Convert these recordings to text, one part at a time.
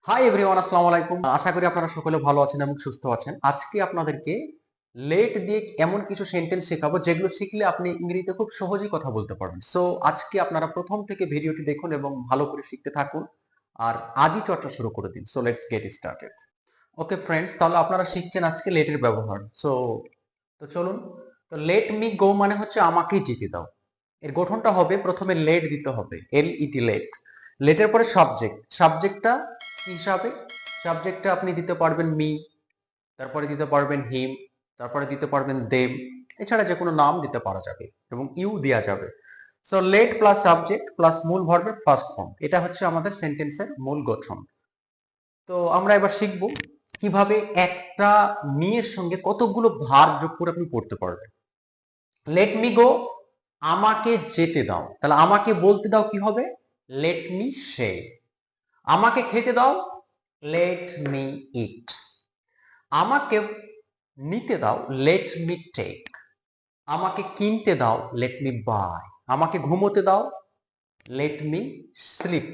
Hi everyone, আসসালামু আলাইকুম। আশা করি আপনারা সকলে ভালো আছেন এবং সুস্থ আছেন। আজকে আপনাদেরকে লেট দিয়ে এমন কিছু সেন্টেন্স শেখাবো যেগুলো শিখলে আপনি ইংরেজিতে খুব সহজেই কথা বলতে পারবেন। সো আজকে আপনারা প্রথম থেকে ভিডিওটি দেখুন এবং ভালো করে শিখতে থাকুন আর আজই চর্চা শুরু করে দিন। So let's get started. Okay friends, তাহলে আপনারা শিখছেন আজকে লেটের ব্যবহার। তো চলুন। তো লেট মি গো মানে হচ্ছে আমাকেই যেতে দাও। এর গঠনটা হবে প্রথমে লেট দিতে হবে, এল ইটি লেট। লেটের পরে সাবজেক্ট, সাবজেক্টটা কি হিসাবে? সাবজেক্টটা আপনি দিতে পারবেন মি, তারপরে দিতে পারবেন হিম, তারপরে দিতে পারবেন দেম। এছাড়া যে কোনো নাম দিতে পারা যাবে এবং ইউ দেওয়া যাবে। So let plus subject plus মূল ভার্বের ফার্স্ট ফর্ম, এটা হচ্ছে আমাদের সেন্টেন্সের মূল গঠন। তো আমরা এবার শিখব কিভাবে একটা মিয়ের সঙ্গে কতগুলো ভার যোগ করে আপনি পড়তে পারবেন। লেট মি গো, আমাকে যেতে দাও। তাহলে আমাকে বলতে দাও কি হবে? Let me say. আমাকে খেতে দাও, লেট মি ইট। আমাকে নিতে দাও, লেট মি টেক। আমাকে কিনতে দাও, লেট মি বাই। আমাকে ঘুমোতে দাও, let me slip.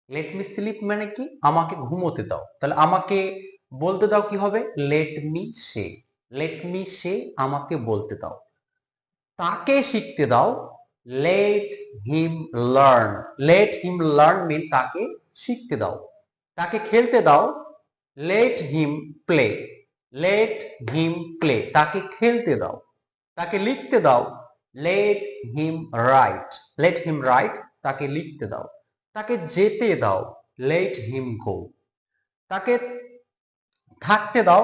Let me slip মানে কি? আমাকে ঘুমোতে দাও। তাহলে আমাকে বলতে দাও কি হবে? Let me say. Let me say, আমাকে বলতে দাও। তাকে শিখতে দাও, let him learn. Let him learn mean তাকে শিখতে দাও। তাকে খেলতে দাও, let him play. Let him play, তাকে খেলতে দাও। তাকে লিখতে দাও, let him write. Let him write, তাকে লিখতে দাও। তাকে যেতে দাও, লেট হিম গো। তাকে থাকতে দাও,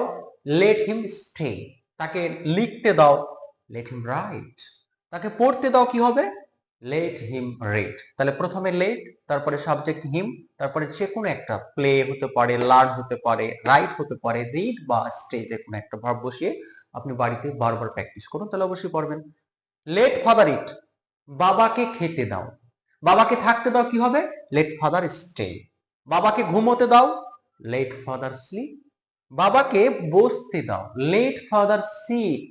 লেট হিম স্টে। তাকে লিখতে দাও, লেট হিম রাইট। তাকে পড়তে দাও কি হবে? Let him read. তাহলে প্রথমে লেট, তারপরে সাবজেক্ট হিম, তারপরে যে কোনো একটা প্লে হতে পারে, লার্ন হতে পারে, রাইট হতে পারে, রিড বা স্টে, যে কোনো একটা ভার্ব বসিয়ে আপনি বাড়িতে বারবার প্র্যাকটিস করুন, তাহলে অবশ্যই পারবেন। লেট ফাদার ইট, বাবাকে খেতে দাও। বাবাকে থাকতে দাও কি হবে? Let father stay. বাবাকে ঘুমোতে দাও, লেট ফাদার স্লিপ। বাবাকে বসতে দাও, লেট ফাদার সিট।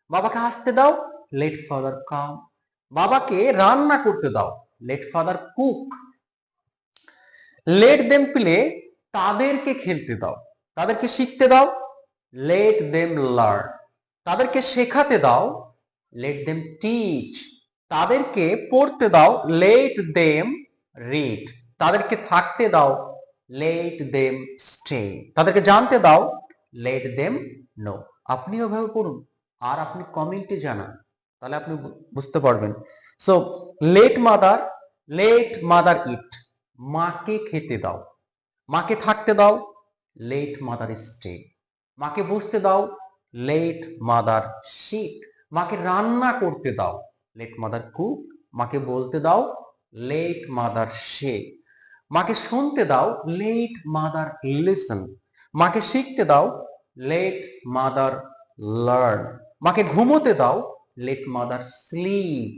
বাবাকে হাসতে দাও, লেট ফাদার কাম। বাবাকে রান্না করতে দাও, let father cook. Let them play, তাদেরকে খেলতে দাও। তাদেরকে শিখতে দাও, লেট দেম লার্ন। তাদেরকে শেখাতে দাও, লেট দেম টিচ। তাদেরকে পড়তে দাও, লেট দেম রিড। তাদেরকে থাকতে দাও, লেট দেম স্টে। তাদেরকে জানতে দাও, লেট দেম নো। আপনি ওভাবে পড়ুন আর আপনি কমেন্টে জানান, তাহলে আপনি বুঝতে পারবেন। সো লেট মাদার ইট, মাকে খেতে দাও। মাকে থাকতে দাও, লেট মাদার স্টে। মাকে বসতে দাও, লেট মাদার সিট। মাকে রান্না করতে দাও, লেট মাদার কুক। মাকে বলতে দাও, লেট মাদার সে। মাকে শুনতে দাও, লেট মাদার লিসন। মাকে শিখতে দাও, লেট মাদার লার্ন। মাকে ঘুমোতে দাও, লেট মাদার স্লিপ।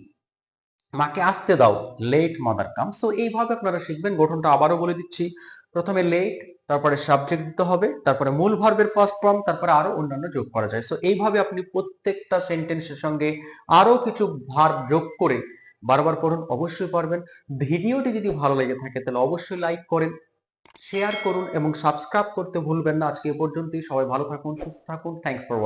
মাকে আসতে দাও, লেট মাদার কাম। সো এইভাবে আপনারা শিখবেন। গঠনটা আবারও বলে দিচ্ছি। প্রথমে লেট, তারপরে সাবজেক্ট দিতে হবে, তারপরে মূল ভার্বের ফার্স্ট ফর্ম, তারপরে আরো অন্যান্য যোগ করা যায়। সো এইভাবে আপনি প্রত্যেকটা সেন্টেন্সের সঙ্গে আরো কিছু ভার্ব যোগ করে বারবার পড়ুন, অবশ্যই পারবেন। ভিডিওটি যদি ভালো লেগে থাকে তাহলে অবশ্যই লাইক করেন, শেয়ার করুন এবং সাবস্ক্রাইব করতে ভুলবেন না। আজকে এ পর্যন্তই। সবাই ভালো থাকুন, সুস্থ থাকুন। Thanks for watching.